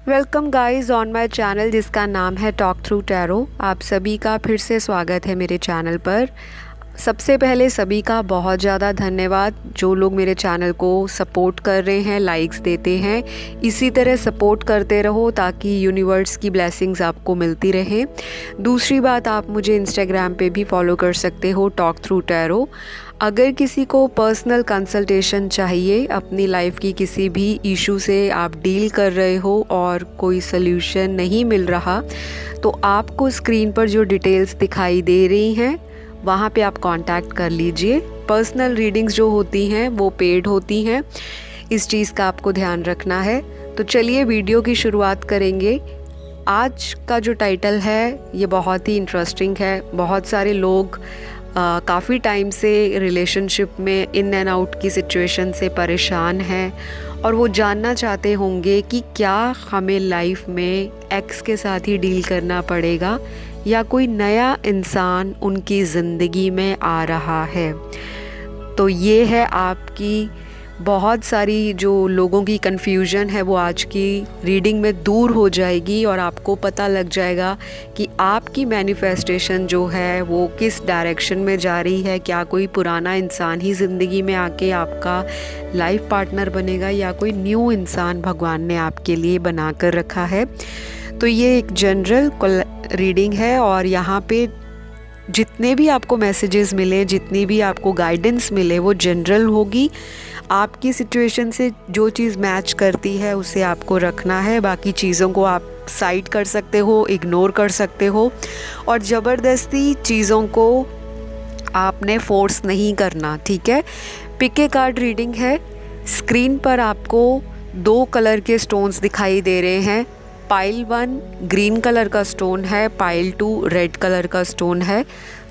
Welcome guys on my channel जिसका नाम है टॉक थ्रू टैरो। आप सभी का फिर से स्वागत है मेरे चैनल पर। सबसे पहले सभी का बहुत ज़्यादा धन्यवाद जो लोग मेरे चैनल को सपोर्ट कर रहे हैं, लाइक्स देते हैं। इसी तरह सपोर्ट करते रहो ताकि यूनिवर्स की ब्लेसिंग्स आपको मिलती रहें। दूसरी बात, आप मुझे इंस्टाग्राम पे भी फॉलो कर सकते हो, टॉक थ्रू टैरो। अगर किसी को पर्सनल कंसल्टेशन चाहिए, अपनी लाइफ की किसी भी इशू से आप डील कर रहे हो और कोई सल्यूशन नहीं मिल रहा, तो आपको स्क्रीन पर जो डिटेल्स दिखाई दे रही हैं वहाँ पे आप कांटेक्ट कर लीजिए। पर्सनल रीडिंग्स जो होती हैं वो पेड होती हैं, इस चीज़ का आपको ध्यान रखना है। तो चलिए वीडियो की शुरुआत करेंगे। आज का जो टाइटल है ये बहुत ही इंटरेस्टिंग है। बहुत सारे लोग काफ़ी टाइम से रिलेशनशिप में इन एंड आउट की सिचुएशन से परेशान हैं और वो जानना चाहते होंगे कि क्या हमें लाइफ में एक्स के साथ ही डील करना पड़ेगा या कोई नया इंसान उनकी ज़िंदगी में आ रहा है। तो ये है आपकी बहुत सारी जो लोगों की कन्फ्यूजन है वो आज की रीडिंग में दूर हो जाएगी और आपको पता लग जाएगा कि आपकी मैनिफेस्टेशन जो है वो किस डायरेक्शन में जा रही है। क्या कोई पुराना इंसान ही ज़िंदगी में आके आपका लाइफ पार्टनर बनेगा या कोई न्यू इंसान भगवान ने आपके लिए बना कर रखा है। तो ये एक जनरल रीडिंग है और यहाँ पे जितने भी आपको मैसेजेस मिले, जितनी भी आपको गाइडेंस मिले वो जनरल होगी। आपकी सिचुएशन से जो चीज़ मैच करती है उसे आपको रखना है। बाकी चीज़ों को आप साइड कर सकते हो, इग्नोर कर सकते हो और ज़बरदस्ती चीज़ों को आपने फोर्स नहीं करना, ठीक है। पिक ए कार्ड रीडिंग है। स्क्रीन पर आपको 2 कलर के स्टोन्स दिखाई दे रहे हैं। पाइल 1 ग्रीन कलर का स्टोन है, पाइल 2 रेड कलर का स्टोन है।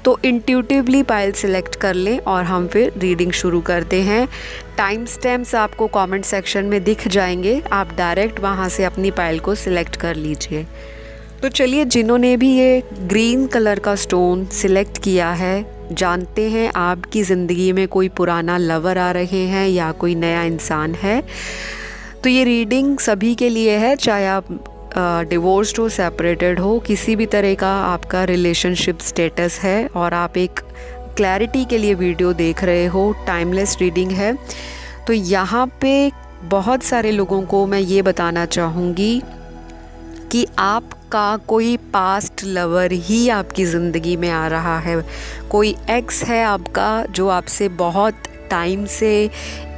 तो इंट्यूटिवली पाइल सिलेक्ट कर लें और हम फिर रीडिंग शुरू करते हैं। टाइम स्टैम्प्स आपको कमेंट सेक्शन में दिख जाएंगे, आप डायरेक्ट वहाँ से अपनी पाइल को सिलेक्ट कर लीजिए। तो चलिए, जिन्होंने भी ये ग्रीन कलर का स्टोन सिलेक्ट किया है, जानते हैं आपकी ज़िंदगी में कोई पुराना लवर आ रहे हैं या कोई नया इंसान है। तो ये रीडिंग सभी के लिए है, चाहे आप डिवोर्स्ड हो, सेपरेटेड हो, किसी भी तरह का आपका रिलेशनशिप स्टेटस है और आप एक क्लैरिटी के लिए वीडियो देख रहे हो। टाइमलेस रीडिंग है। तो यहाँ पे बहुत सारे लोगों को मैं ये बताना चाहूँगी कि आपका कोई पास्ट लवर ही आपकी ज़िंदगी में आ रहा है। कोई एक्स है आपका जो आपसे बहुत टाइम से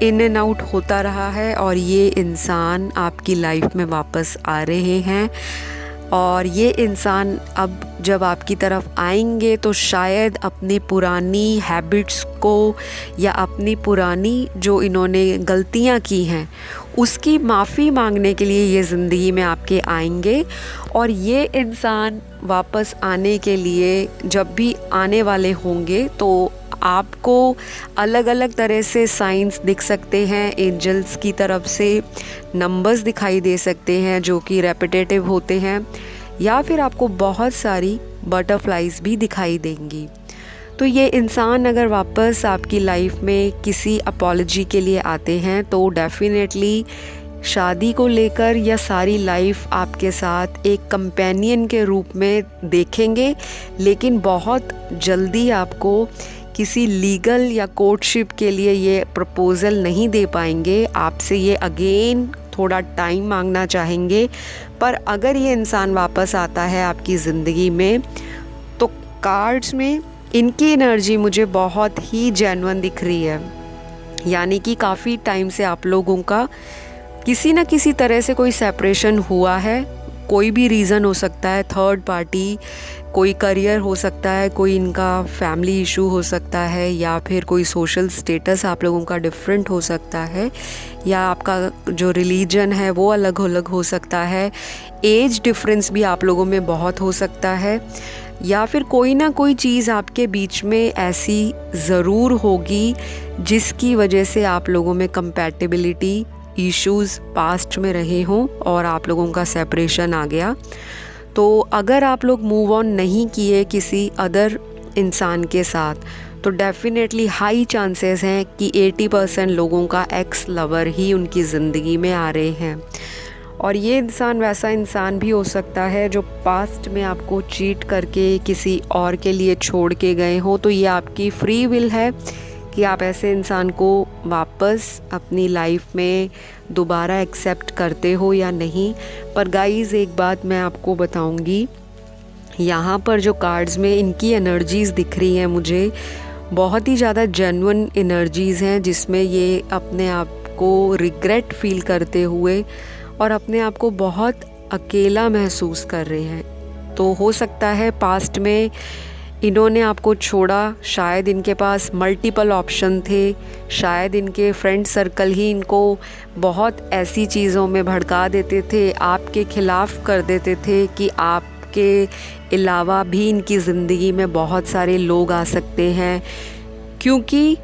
इन एंड आउट होता रहा है और ये इंसान आपकी लाइफ में वापस आ रहे हैं। और ये इंसान अब जब आपकी तरफ आएंगे तो शायद अपनी पुरानी हैबिट्स को या अपनी पुरानी जो इन्होंने गलतियां की हैं उसकी माफ़ी मांगने के लिए ये ज़िंदगी में आपके आएंगे। और ये इंसान वापस आने के लिए जब भी आने वाले होंगे तो आपको अलग अलग तरह से साइंस दिख सकते हैं। एंजल्स की तरफ से नंबर्स दिखाई दे सकते हैं जो कि रेपिटेटिव होते हैं, या फिर आपको बहुत सारी बटरफ्लाइज भी दिखाई देंगी। तो ये इंसान अगर वापस आपकी लाइफ में किसी अपॉलजी के लिए आते हैं तो डेफिनेटली शादी को लेकर या सारी लाइफ आपके साथ एक कंपेनियन के रूप में देखेंगे, लेकिन बहुत जल्दी आपको किसी लीगल या कोर्टशिप के लिए ये प्रपोज़ल नहीं दे पाएंगे। आपसे ये अगेन थोड़ा टाइम मांगना चाहेंगे। पर अगर ये इंसान वापस आता है आपकी ज़िंदगी में तो कार्ड्स में इनकी एनर्जी मुझे बहुत ही जेन्युइन दिख रही है। यानी कि काफ़ी टाइम से आप लोगों का किसी न किसी तरह से कोई सेपरेशन हुआ है। कोई भी रीज़न हो सकता है, थर्ड पार्टी, कोई करियर हो सकता है, कोई इनका फैमिली इशू हो सकता है, या फिर कोई सोशल स्टेटस आप लोगों का डिफरेंट हो सकता है, या आपका जो रिलीजन है वो अलग अलग हो सकता है। एज डिफरेंस भी आप लोगों में बहुत हो सकता है, या फिर कोई ना कोई चीज़ आपके बीच में ऐसी ज़रूर होगी जिसकी वजह से आप लोगों में कंपैटिबिलिटी इश्यूज़ पास्ट में रहे हों और आप लोगों का सेपरेशन आ गया। तो अगर आप लोग मूव ऑन नहीं किए किसी अदर इंसान के साथ तो डेफिनेटली हाई चांसेस हैं कि 80% लोगों का एक्स लवर ही उनकी ज़िंदगी में आ रहे हैं। और ये इंसान वैसा इंसान भी हो सकता है जो पास्ट में आपको चीट करके किसी और के लिए छोड़ के गए हो। तो ये आपकी फ्री विल है कि आप ऐसे इंसान को वापस अपनी लाइफ में दोबारा एक्सेप्ट करते हो या नहीं। पर गाइज़ एक बात मैं आपको बताऊंगी, यहाँ पर जो कार्ड्स में इनकी एनर्जीज़ दिख रही हैं मुझे, बहुत ही ज़्यादा जेन्युइन एनर्जीज़ हैं, जिसमें ये अपने आप को रिग्रेट फील करते हुए और अपने आप को बहुत अकेला महसूस कर रहे हैं। तो हो सकता है पास्ट में इन्होंने आपको छोड़ा, शायद इनके पास मल्टीपल ऑप्शन थे, शायद इनके फ्रेंड सर्कल ही इनको बहुत ऐसी चीज़ों में भड़का देते थे, आपके ख़िलाफ़ कर देते थे कि आपके अलावा भी इनकी ज़िंदगी में बहुत सारे लोग आ सकते हैं। क्योंकि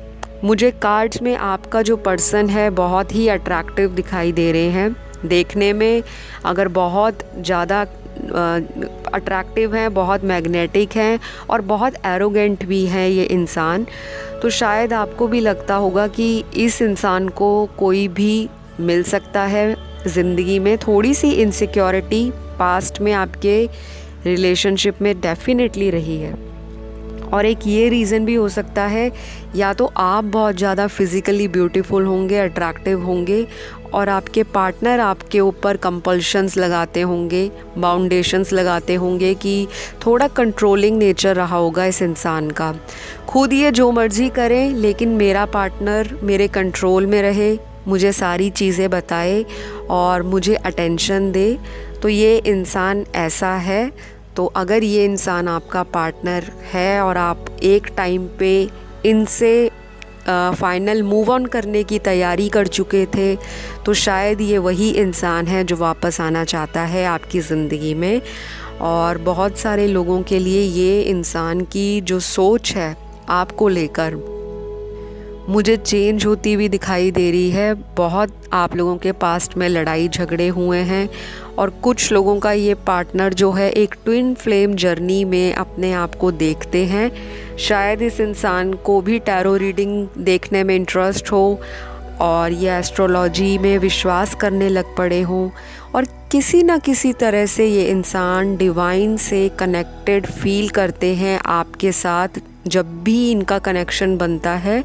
मुझे कार्ड्स में आपका जो पर्सन है बहुत ही अट्रैक्टिव दिखाई दे रहे हैं देखने में। अगर बहुत ज़्यादा अट्रैक्टिव हैं, बहुत मैग्नेटिक हैं और बहुत एरोगेंट भी हैं ये इंसान, तो शायद आपको भी लगता होगा कि इस इंसान को कोई भी मिल सकता है ज़िंदगी में। थोड़ी सी इनसिक्योरिटी पास्ट में आपके रिलेशनशिप में डेफिनेटली रही है। और एक ये रीज़न भी हो सकता है, या तो आप बहुत ज़्यादा फिज़िकली ब्यूटीफुल होंगे, अट्रैक्टिव होंगे और आपके पार्टनर आपके ऊपर कंपल्शंस लगाते होंगे, बाउंडेशंस लगाते होंगे कि थोड़ा कंट्रोलिंग नेचर रहा होगा इस इंसान का। खुद ये जो मर्ज़ी करें लेकिन मेरा पार्टनर मेरे कंट्रोल में रहे, मुझे सारी चीज़ें बताए और मुझे अटेंशन दे। तो ये इंसान ऐसा है। तो अगर ये इंसान आपका पार्टनर है और आप एक टाइम पे इनसे फाइनल मूव ऑन करने की तैयारी कर चुके थे, तो शायद ये वही इंसान है जो वापस आना चाहता है आपकी ज़िंदगी में। और बहुत सारे लोगों के लिए ये इंसान की जो सोच है आपको लेकर मुझे चेंज होती हुई दिखाई दे रही है। बहुत आप लोगों के पास्ट में लड़ाई झगड़े हुए हैं और कुछ लोगों का ये पार्टनर जो है एक ट्विन फ्लेम जर्नी में अपने आप को देखते हैं। शायद इस इंसान को भी टैरो रीडिंग देखने में इंटरेस्ट हो और ये एस्ट्रोलॉजी में विश्वास करने लग पड़े हों और किसी न किसी तरह से ये इंसान डिवाइन से कनेक्टेड फील करते हैं आपके साथ। जब भी इनका कनेक्शन बनता है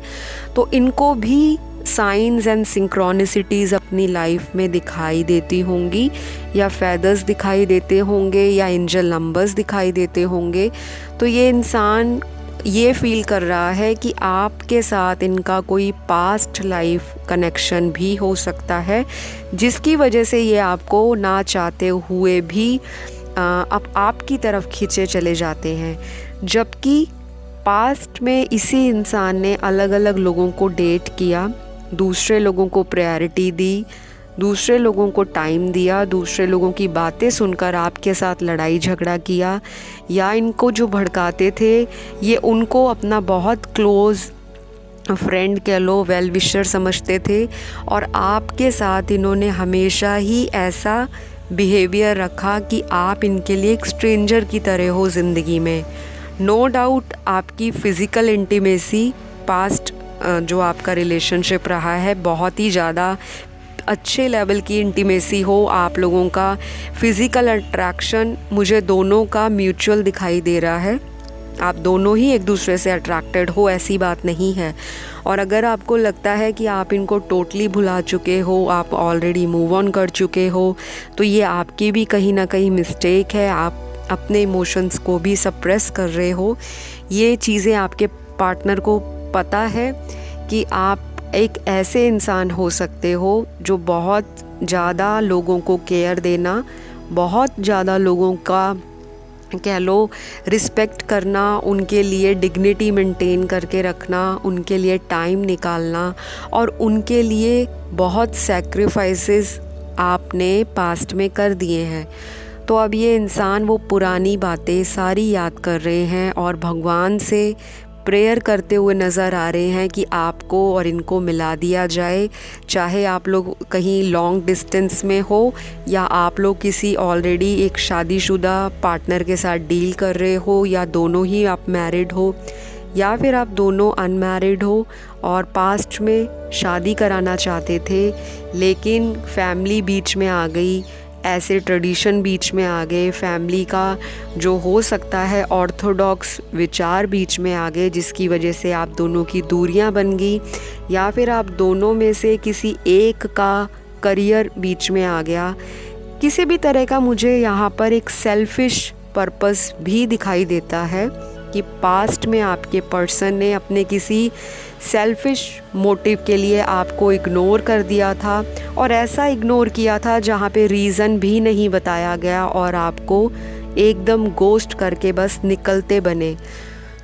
तो इनको भी साइंस एंड सिंक्रोनिसिटीज़ अपनी लाइफ में दिखाई देती होंगी, या फेदर्स दिखाई देते होंगे, या एंजल नंबर्स दिखाई देते होंगे। तो ये इंसान ये फील कर रहा है कि आपके साथ इनका कोई पास्ट लाइफ कनेक्शन भी हो सकता है, जिसकी वजह से ये आपको ना चाहते हुए भी अब आपकी तरफ खींचे चले जाते हैं। जबकि पास्ट में इसी इंसान ने अलग अलग लोगों को डेट किया, दूसरे लोगों को प्रायोरिटी दी, दूसरे लोगों को टाइम दिया, दूसरे लोगों की बातें सुनकर आपके साथ लड़ाई झगड़ा किया, या इनको जो भड़काते थे ये उनको अपना बहुत क्लोज़ फ्रेंड कह लो, वेल विशर समझते थे। और आपके साथ इन्होंने हमेशा ही ऐसा बिहेवियर रखा कि आप इनके लिए एक स्ट्रेंजर की तरह हो ज़िंदगी में। नो डाउट आपकी फ़िज़िकल इंटीमेसी पास्ट जो आपका रिलेशनशिप रहा है बहुत ही ज़्यादा अच्छे लेवल की इंटीमेसी हो, आप लोगों का फ़िज़िकल अट्रैक्शन मुझे दोनों का म्यूचुअल दिखाई दे रहा है। आप दोनों ही एक दूसरे से अट्रैक्टेड हो, ऐसी बात नहीं है। और अगर आपको लगता है कि आप इनको टोटली भुला चुके हो, आप ऑलरेडी मूव ऑन कर चुके हो, तो ये आपकी भी कहीं ना कहीं मिस्टेक है। आप अपने इमोशंस को भी सप्रेस कर रहे हो। ये चीज़ें आपके पार्टनर को पता है कि आप एक ऐसे इंसान हो सकते हो जो बहुत ज़्यादा लोगों को केयर देना, बहुत ज़्यादा लोगों का कह लो रिस्पेक्ट करना, उनके लिए डिग्निटी मेंटेन करके रखना, उनके लिए टाइम निकालना और उनके लिए बहुत सैक्रिफाइसेस आपने पास्ट में कर दिए हैं। तो अब ये इंसान वो पुरानी बातें सारी याद कर रहे हैं और भगवान से प्रेयर करते हुए नज़र आ रहे हैं कि आपको और इनको मिला दिया जाए। चाहे आप लोग कहीं लॉन्ग डिस्टेंस में हो या आप लोग किसी ऑलरेडी एक शादीशुदा पार्टनर के साथ डील कर रहे हो, या दोनों ही आप मैरिड हो, या फिर आप दोनों अनमैरिड हो और पास्ट में शादी कराना चाहते थे लेकिन फैमिली बीच में आ गई, ऐसे ट्रेडिशन बीच में आ गए, फैमिली का जो हो सकता है ऑर्थोडॉक्स विचार बीच में आ गए, जिसकी वजह से आप दोनों की दूरियां बन गई, या फिर आप दोनों में से किसी एक का करियर बीच में आ गया। किसी भी तरह का मुझे यहाँ पर एक सेल्फिश पर्पस भी दिखाई देता है कि पास्ट में आपके पर्सन ने अपने किसी सेल्फिश मोटिव के लिए आपको इग्नोर कर दिया था, और ऐसा इग्नोर किया था जहाँ पे रीज़न भी नहीं बताया गया और आपको एकदम गोस्ट करके बस निकलते बने।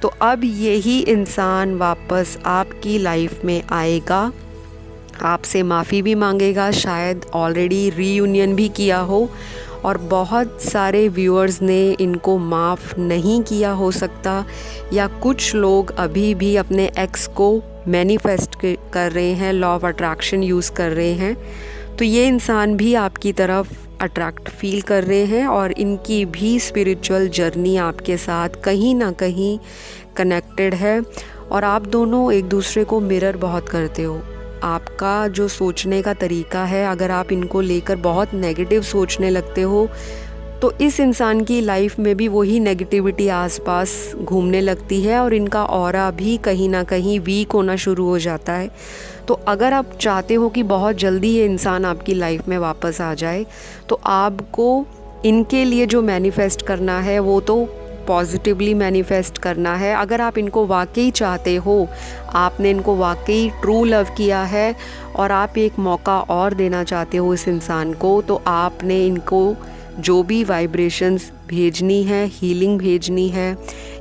तो अब यही इंसान वापस आपकी लाइफ में आएगा, आपसे माफ़ी भी मांगेगा, शायद ऑलरेडी रीयूनियन भी किया हो, और बहुत सारे व्यूअर्स ने इनको माफ़ नहीं किया हो सकता, या कुछ लोग अभी भी अपने एक्स को मैनिफेस्ट कर रहे हैं, लॉ ऑफ अट्रैक्शन यूज़ कर रहे हैं। तो ये इंसान भी आपकी तरफ अट्रैक्ट फील कर रहे हैं, और इनकी भी स्पिरिचुअल जर्नी आपके साथ कहीं ना कहीं कनेक्टेड है, और आप दोनों एक दूसरे को मिरर बहुत करते हो। आपका जो सोचने का तरीका है, अगर आप इनको लेकर बहुत नेगेटिव सोचने लगते हो तो इस इंसान की लाइफ में भी वही नेगेटिविटी आसपास घूमने लगती है, और इनका ऑरा भी कहीं ना कहीं वीक होना शुरू हो जाता है। तो अगर आप चाहते हो कि बहुत जल्दी ये इंसान आपकी लाइफ में वापस आ जाए, तो आपको इनके लिए जो मैनिफेस्ट करना है वो तो पॉजिटिवली मैनिफेस्ट करना है। अगर आप इनको वाकई चाहते हो, आपने इनको वाकई ट्रू लव किया है और आप एक मौका और देना चाहते हो इस इंसान को, तो आपने इनको जो भी वाइब्रेशंस भेजनी है, हीलिंग भेजनी है,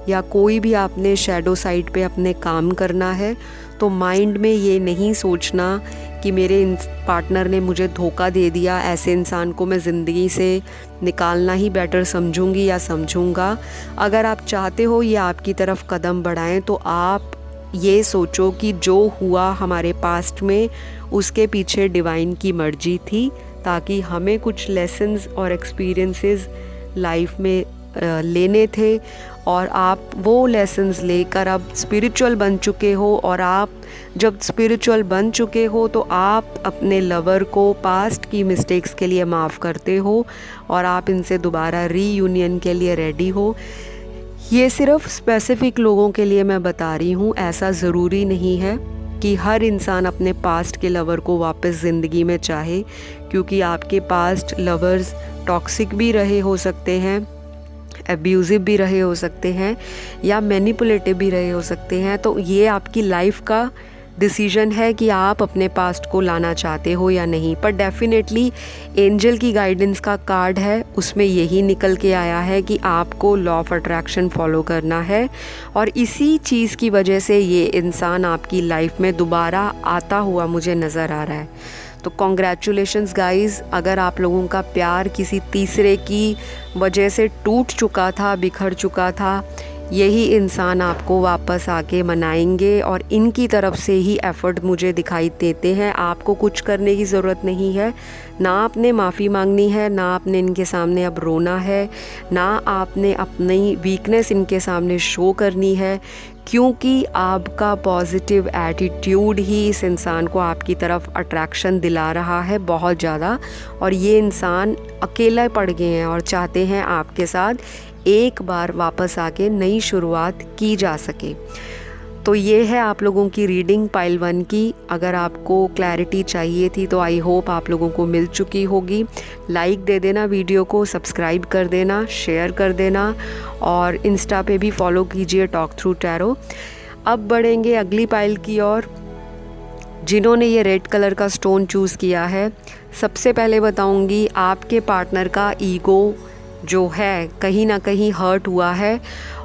या कोई भी आपने शैडो साइड पे अपने काम करना है, तो माइंड में ये नहीं सोचना कि मेरे पार्टनर ने मुझे धोखा दे दिया, ऐसे इंसान को मैं ज़िंदगी से निकालना ही बेटर समझूंगी या समझूंगा। अगर आप चाहते हो ये आपकी तरफ कदम बढ़ाएं, तो आप ये सोचो कि जो हुआ हमारे पास्ट में उसके पीछे डिवाइन की मर्जी थी, ताकि हमें कुछ लेसन्स और एक्सपीरियंसेस लाइफ में लेने थे, और आप वो लेसन्स लेकर अब स्पिरिचुअल बन चुके हो। और आप जब स्पिरिचुअल बन चुके हो तो आप अपने लवर को पास्ट की मिस्टेक्स के लिए माफ़ करते हो, और आप इनसे दोबारा रीयूनियन के लिए रेडी हो। ये सिर्फ स्पेसिफ़िक लोगों के लिए मैं बता रही हूँ, ऐसा ज़रूरी नहीं है कि हर इंसान अपने पास्ट के लवर को वापस ज़िंदगी में चाहे, क्योंकि आपके पास्ट लवर्स टॉक्सिक भी रहे हो सकते हैं, एब्यूज़िव भी रहे हो सकते हैं, या मैनिपुलेटिव भी रहे हो सकते हैं। तो ये आपकी लाइफ का डिसीजन है कि आप अपने पास्ट को लाना चाहते हो या नहीं। पर डेफिनेटली एंजल की गाइडेंस का कार्ड है, उसमें यही निकल के आया है कि आपको लॉ ऑफ अट्रैक्शन फॉलो करना है, और इसी चीज़ की वजह से ये इंसान आपकी लाइफ में दोबारा आता हुआ मुझे नज़र आ रहा है। तो कॉन्ग्रेचुलेशंस गाइज़, अगर आप लोगों का प्यार किसी तीसरे की वजह से टूट चुका था, बिखर चुका था, यही इंसान आपको वापस आके मनाएंगे, और इनकी तरफ से ही एफ़र्ट मुझे दिखाई देते हैं। आपको कुछ करने की ज़रूरत नहीं है, ना आपने माफ़ी मांगनी है, ना आपने इनके सामने अब रोना है, ना आपने अपनी वीकनेस इनके सामने शो करनी है, क्योंकि आपका पॉजिटिव एटीट्यूड ही इस इंसान को आपकी तरफ अट्रैक्शन दिला रहा है बहुत ज़्यादा। और ये इंसान अकेला पड़ गए हैं और चाहते हैं आपके साथ एक बार वापस आके नई शुरुआत की जा सके। तो ये है आप लोगों की रीडिंग पाइल 1 की। अगर आपको क्लैरिटी चाहिए थी तो आई होप आप लोगों को मिल चुकी होगी। लाइक दे देना वीडियो को, सब्सक्राइब कर देना, शेयर कर देना, और इंस्टा पे भी फॉलो कीजिए टॉक थ्रू टैरो। अब बढ़ेंगे अगली पाइल की ओर। जिन्होंने ये रेड कलर का स्टोन चूज़ किया है, सबसे पहले बताऊंगी आपके पार्टनर का ईगो जो है कहीं ना कहीं हर्ट हुआ है,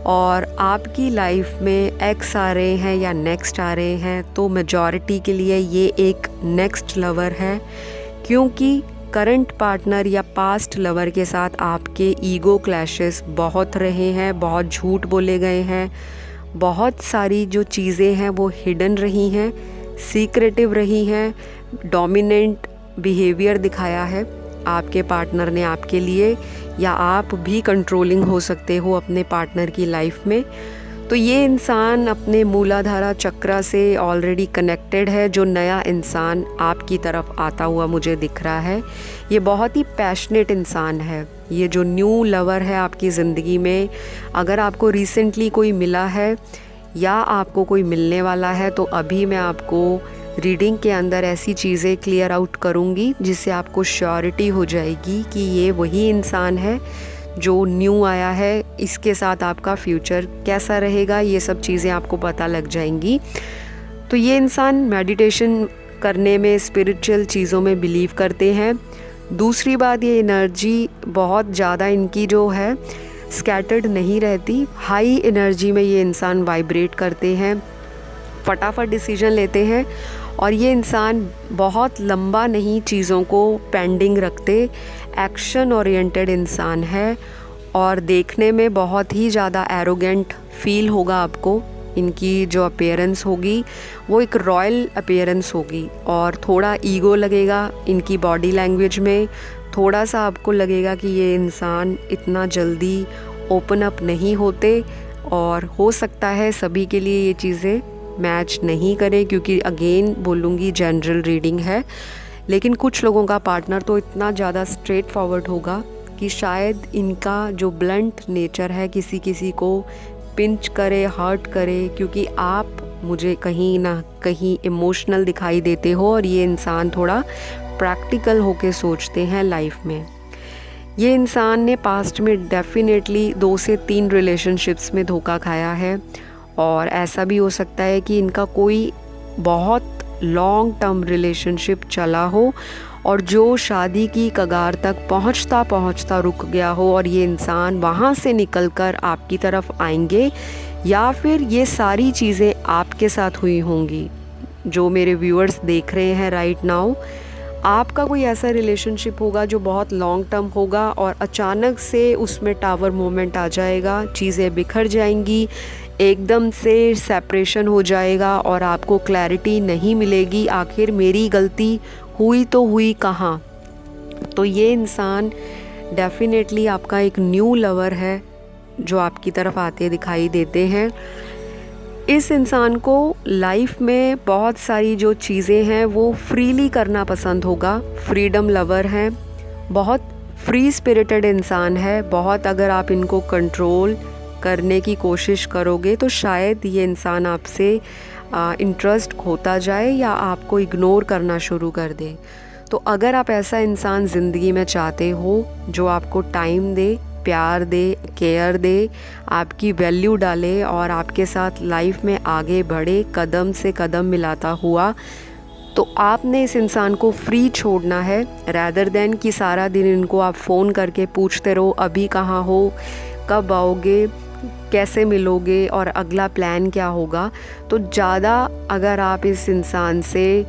और आपकी लाइफ में एक्स आ रहे हैं या नेक्स्ट आ रहे हैं, तो मेजॉरिटी के लिए ये एक नेक्स्ट लवर है, क्योंकि करंट पार्टनर या पास्ट लवर के साथ आपके ईगो क्लैशेस बहुत रहे हैं, बहुत झूठ बोले गए हैं, बहुत सारी जो चीज़ें हैं वो हिडन रही हैं, सीक्रेटिव रही हैं, डोमिनेंट बिहेवियर दिखाया है आपके पार्टनर ने आपके लिए, या आप भी कंट्रोलिंग हो सकते हो अपने पार्टनर की लाइफ में। तो ये इंसान अपने मूलाधारा चक्र से ऑलरेडी कनेक्टेड है। जो नया इंसान आपकी तरफ आता हुआ मुझे दिख रहा है, ये बहुत ही पैशनेट इंसान है। ये जो न्यू लवर है आपकी ज़िंदगी में, अगर आपको रिसेंटली कोई मिला है या आपको कोई मिलने वाला है, तो अभी मैं आपको रीडिंग के अंदर ऐसी चीज़ें क्लियर आउट करूँगी जिससे आपको श्योरिटी हो जाएगी कि ये वही इंसान है जो न्यू आया है। इसके साथ आपका फ्यूचर कैसा रहेगा, ये सब चीज़ें आपको पता लग जाएंगी। तो ये इंसान मेडिटेशन करने में, स्पिरिचुअल चीज़ों में बिलीव करते हैं। दूसरी बात, ये एनर्जी बहुत ज़्यादा इनकी जो है स्कैटर्ड नहीं रहती, हाई एनर्जी में ये इंसान वाइब्रेट करते हैं, फटाफट डिसीजन लेते हैं। और ये इंसान बहुत लंबा नहीं चीज़ों को पेंडिंग रखते, एक्शन ओरिएंटेड इंसान है और देखने में बहुत ही ज़्यादा एरोगेंट फील होगा आपको। इनकी जो अपीयरेंस होगी वो एक रॉयल अपीयरेंस होगी और थोड़ा ईगो लगेगा इनकी बॉडी लैंग्वेज में। थोड़ा सा आपको लगेगा कि ये इंसान इतना जल्दी ओपन अप नहीं होते और हो सकता है सभी के लिए ये चीज़ें मैच नहीं करें, क्योंकि अगेन बोलूँगी जनरल रीडिंग है। लेकिन कुछ लोगों का पार्टनर तो इतना ज़्यादा स्ट्रेट फॉरवर्ड होगा कि शायद इनका जो ब्लंट नेचर है किसी किसी को पिंच करे, हर्ट करे, क्योंकि आप मुझे कहीं ना कहीं इमोशनल दिखाई देते हो और ये इंसान थोड़ा प्रैक्टिकल होके सोचते हैं लाइफ में। ये इंसान ने पास्ट में डेफिनेटली 2 से 3 रिलेशनशिप्स में धोखा खाया है और ऐसा भी हो सकता है कि इनका कोई बहुत लॉन्ग टर्म रिलेशनशिप चला हो और जो शादी की कगार तक पहुंचता पहुंचता रुक गया हो और ये इंसान वहां से निकलकर आपकी तरफ आएंगे, या फिर ये सारी चीज़ें आपके साथ हुई होंगी। जो मेरे व्यूअर्स देख रहे हैं राइट नाउ, आपका कोई ऐसा रिलेशनशिप होगा जो बहुत लॉन्ग टर्म होगा और अचानक से उसमें टावर मोमेंट आ जाएगा, चीज़ें बिखर जाएंगी, एकदम से सेपरेशन हो जाएगा और आपको क्लैरिटी नहीं मिलेगी आखिर मेरी गलती हुई तो हुई कहाँ। तो ये इंसान डेफिनेटली आपका एक न्यू लवर है जो आपकी तरफ आते दिखाई देते हैं। इस इंसान को लाइफ में बहुत सारी जो चीज़ें हैं वो फ्रीली करना पसंद होगा, फ्रीडम लवर हैं, बहुत फ्री स्पिरिटेड इंसान है। बहुत अगर आप इनको कंट्रोल करने की कोशिश करोगे तो शायद ये इंसान आपसे इंटरेस्ट खोता जाए या आपको इग्नोर करना शुरू कर दे। तो अगर आप ऐसा इंसान ज़िंदगी में चाहते हो जो आपको टाइम दे, प्यार दे, केयर दे, आपकी वैल्यू डाले और आपके साथ लाइफ में आगे बढ़े कदम से कदम मिलाता हुआ, तो आपने इस इंसान को फ्री छोड़ना है, रैदर देन कि सारा दिन इनको आप फ़ोन करके पूछते रहो अभी कहाँ हो, कब आओगे, कैसे मिलोगे और अगला प्लान क्या होगा। तो ज़्यादा अगर आप इस इंसान से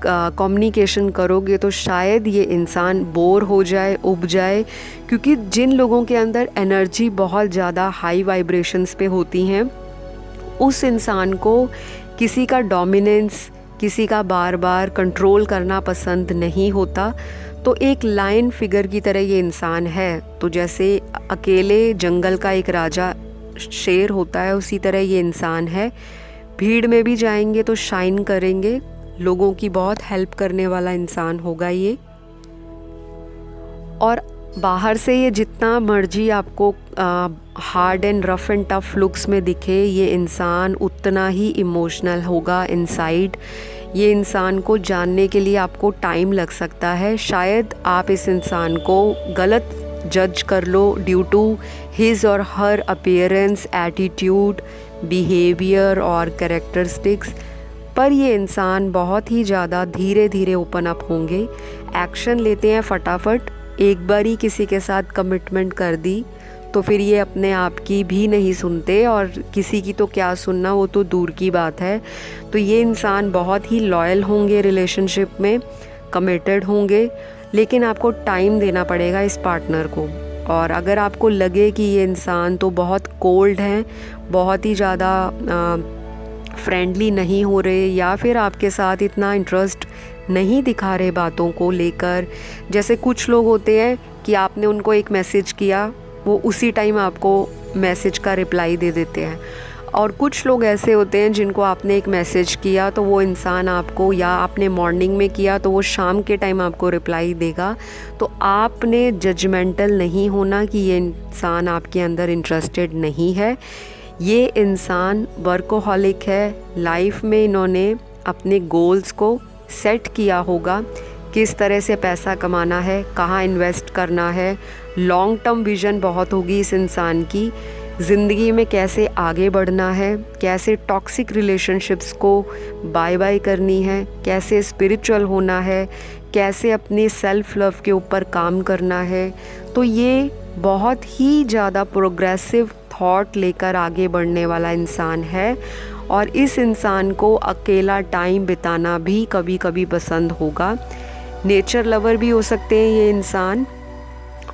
कम्युनिकेशन करोगे तो शायद ये इंसान बोर हो जाए, उब जाए, क्योंकि जिन लोगों के अंदर एनर्जी बहुत ज़्यादा हाई वाइब्रेशंस पे होती हैं, उस इंसान को किसी का डोमिनेंस, किसी का बार बार कंट्रोल करना पसंद नहीं होता। तो एक लायन फिगर की तरह ये इंसान है। तो जैसे अकेले जंगल का एक राजा शेर होता है, उसी तरह ये इंसान है। भीड़ में भी जाएंगे तो शाइन करेंगे, लोगों की बहुत हेल्प करने वाला इंसान होगा ये। और बाहर से ये जितना मर्जी आपको hard and rough and tough looks में दिखे, ये इंसान उतना ही इमोशनल होगा इनसाइड। ये इंसान को जानने के लिए आपको टाइम लग सकता है। शायद आप इस इंसान को गलत जज कर लो ड्यू टू हिज और हर अपीयरेंस, एटीट्यूड, बिहेवियर और कैरेक्टरिस्टिक्स, पर ये इंसान बहुत ही ज़्यादा धीरे धीरे ओपन अप होंगे, एक्शन लेते हैं फटाफट। एक बार ही किसी के साथ कमिटमेंट कर दी तो फिर ये अपने आप की भी नहीं सुनते और किसी की तो क्या सुनना, वो तो दूर की बात है। तो ये इंसान बहुत ही लॉयल होंगे, रिलेशनशिप में कमिटेड होंगे, लेकिन आपको टाइम देना पड़ेगा इस पार्टनर को। और अगर आपको लगे कि ये इंसान तो बहुत कोल्ड हैं, बहुत ही ज़्यादा फ्रेंडली नहीं हो रहे, या फिर आपके साथ इतना इंटरेस्ट नहीं दिखा रहे बातों को लेकर, जैसे कुछ लोग होते हैं कि आपने उनको एक मैसेज किया, वो उसी टाइम आपको मैसेज का रिप्लाई दे देते हैं। और कुछ लोग ऐसे होते हैं जिनको आपने एक मैसेज किया तो वो इंसान आपको, या आपने मॉर्निंग में किया तो वो शाम के टाइम आपको रिप्लाई देगा। तो आपने जजमेंटल नहीं होना कि ये इंसान आपके अंदर इंटरेस्टेड नहीं है। ये इंसान वर्कोहॉलिक है। लाइफ में इन्होंने अपने गोल्स को सेट किया होगा, किस तरह से पैसा कमाना है, कहाँ इन्वेस्ट करना है। लॉन्ग टर्म विज़न बहुत होगी इस इंसान की, ज़िंदगी में कैसे आगे बढ़ना है, कैसे टॉक्सिक रिलेशनशिप्स को बाय बाय करनी है, कैसे स्पिरिचुअल होना है, कैसे अपने सेल्फ लव के ऊपर काम करना है। तो ये बहुत ही ज़्यादा प्रोग्रेसिव थॉट लेकर आगे बढ़ने वाला इंसान है। और इस इंसान को अकेला टाइम बिताना भी कभी कभी पसंद होगा। नेचर लवर भी हो सकते हैं ये इंसान,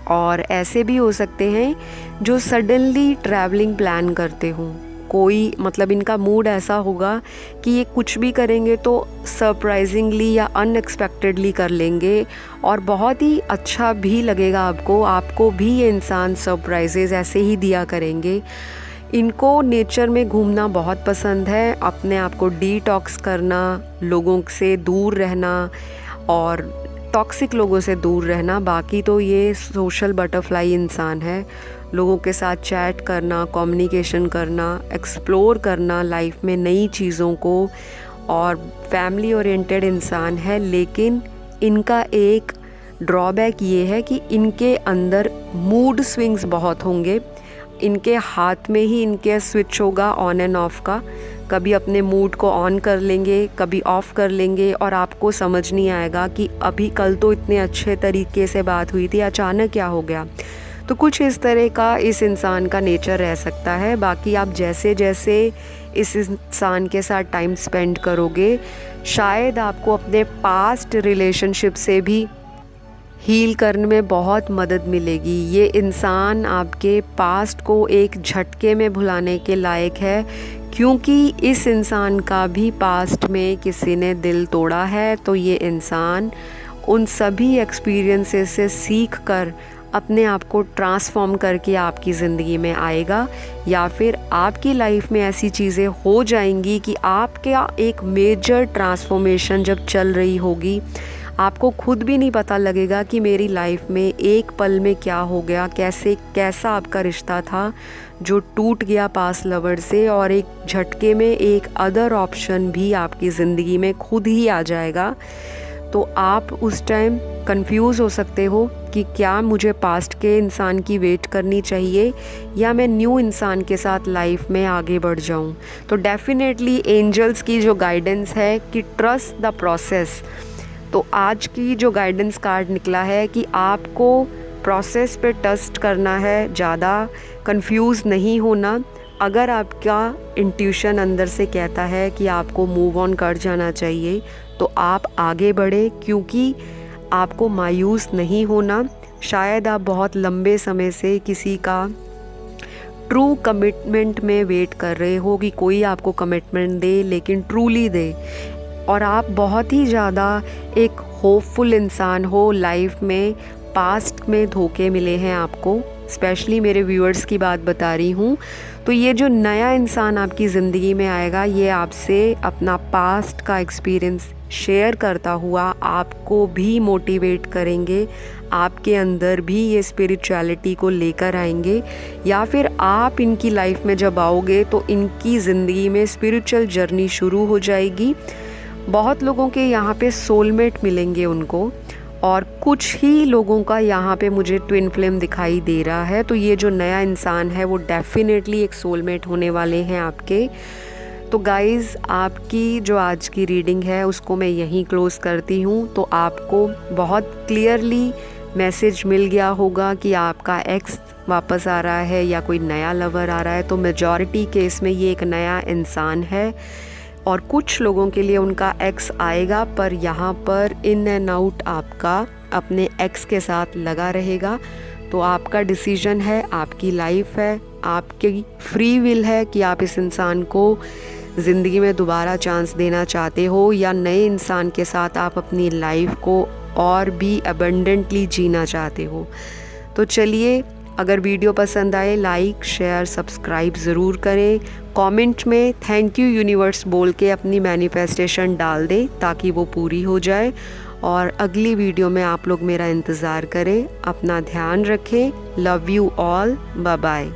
और ऐसे भी हो सकते हैं जो सडनली ट्रैवलिंग प्लान करते हों। कोई मतलब इनका मूड ऐसा होगा कि ये कुछ भी करेंगे तो सरप्राइजिंगली या अनएक्सपेक्टेडली कर लेंगे, और बहुत ही अच्छा भी लगेगा आपको भी ये इंसान सरप्राइजेज़ ऐसे ही दिया करेंगे। इनको नेचर में घूमना बहुत पसंद है, अपने आप को डिटॉक्स करना, लोगों से दूर रहना और टॉक्सिक लोगों से दूर रहना। बाकी तो ये सोशल बटरफ्लाई इंसान है। लोगों के साथ चैट करना, कम्युनिकेशन करना, एक्सप्लोर करना लाइफ में नई चीज़ों को, और फैमिली ओरिएंटेड इंसान है। लेकिन इनका एक ड्रॉबैक ये है कि इनके अंदर मूड स्विंग्स बहुत होंगे। इनके हाथ में ही इनके स्विच होगा ऑन एंड ऑफ का। कभी अपने मूड को ऑन कर लेंगे, कभी ऑफ़ कर लेंगे, और आपको समझ नहीं आएगा कि अभी कल तो इतने अच्छे तरीके से बात हुई थी, अचानक क्या हो गया। तो कुछ इस तरह का इस इंसान का नेचर रह सकता है। बाकी आप जैसे जैसे इस इंसान के साथ टाइम स्पेंड करोगे, शायद आपको अपने पास्ट रिलेशनशिप से भी हील करने में बहुत मदद मिलेगी। ये इंसान आपके पास्ट को एक झटके में भुलाने के लायक है, क्योंकि इस इंसान का भी पास्ट में किसी ने दिल तोड़ा है। तो ये इंसान उन सभी एक्सपीरियंसेस से सीख कर अपने आप को ट्रांसफॉर्म करके आपकी ज़िंदगी में आएगा, या फिर आपकी लाइफ में ऐसी चीज़ें हो जाएंगी कि आपका एक मेजर ट्रांसफॉर्मेशन जब चल रही होगी, आपको खुद भी नहीं पता लगेगा कि मेरी लाइफ में एक पल में क्या हो गया, कैसा आपका रिश्ता था जो टूट गया पास्ट लवर से, और एक झटके में एक अदर ऑप्शन भी आपकी ज़िंदगी में खुद ही आ जाएगा। तो आप उस टाइम कंफ्यूज हो सकते हो कि क्या मुझे पास्ट के इंसान की वेट करनी चाहिए या मैं न्यू इंसान के साथ लाइफ में आगे बढ़ जाऊं। तो डेफिनेटली एंजल्स की जो गाइडेंस है कि ट्रस्ट द प्रोसेस। तो आज की जो गाइडेंस कार्ड निकला है कि आपको प्रोसेस पे ट्रस्ट करना है, ज़्यादा कंफ्यूज नहीं होना। अगर आपका इंट्यूशन अंदर से कहता है कि आपको मूव ऑन कर जाना चाहिए, तो आप आगे बढ़े, क्योंकि आपको मायूस नहीं होना। शायद आप बहुत लंबे समय से किसी का ट्रू कमिटमेंट में वेट कर रहे हो कि कोई आपको कमिटमेंट दे, लेकिन ट्रूली दे, और आप बहुत ही ज़्यादा एक होपफुल इंसान हो लाइफ में। पास्ट में धोखे मिले हैं आपको, स्पेशली मेरे व्यूअर्स की बात बता रही हूँ। तो ये जो नया इंसान आपकी ज़िंदगी में आएगा, ये आपसे अपना पास्ट का एक्सपीरियंस शेयर करता हुआ आपको भी मोटिवेट करेंगे, आपके अंदर भी ये स्पिरिचुअलिटी को लेकर आएंगे, या फिर आप इनकी लाइफ में जब आओगे तो इनकी ज़िंदगी में स्पिरिचुअल जर्नी शुरू हो जाएगी। बहुत लोगों के यहाँ पे सोलमेट मिलेंगे उनको, और कुछ ही लोगों का यहाँ पे मुझे ट्विन फ्लेम दिखाई दे रहा है। तो ये जो नया इंसान है वो डेफिनेटली एक सोलमेट होने वाले हैं आपके। तो गाइज़, आपकी जो आज की रीडिंग है उसको मैं यहीं क्लोज़ करती हूँ। तो आपको बहुत क्लियरली मैसेज मिल गया होगा कि आपका एक्स वापस आ रहा है या कोई नया लवर आ रहा है। तो मेजॉरिटी केस में ये एक नया इंसान है, और कुछ लोगों के लिए उनका एक्स आएगा, पर यहाँ पर इन एंड आउट आपका अपने एक्स के साथ लगा रहेगा। तो आपका डिसीजन है, आपकी लाइफ है, आपकी फ्री विल है कि आप इस इंसान को ज़िंदगी में दोबारा चांस देना चाहते हो, या नए इंसान के साथ आप अपनी लाइफ को और भी अबंडेंटली जीना चाहते हो। तो चलिए, अगर वीडियो पसंद आए लाइक शेयर सब्सक्राइब ज़रूर करें। कमेंट में थैंक यू यूनिवर्स बोल के अपनी मैनिफेस्टेशन डाल दें ताकि वो पूरी हो जाए। और अगली वीडियो में आप लोग मेरा इंतज़ार करें। अपना ध्यान रखें। Love you all. Bye bye.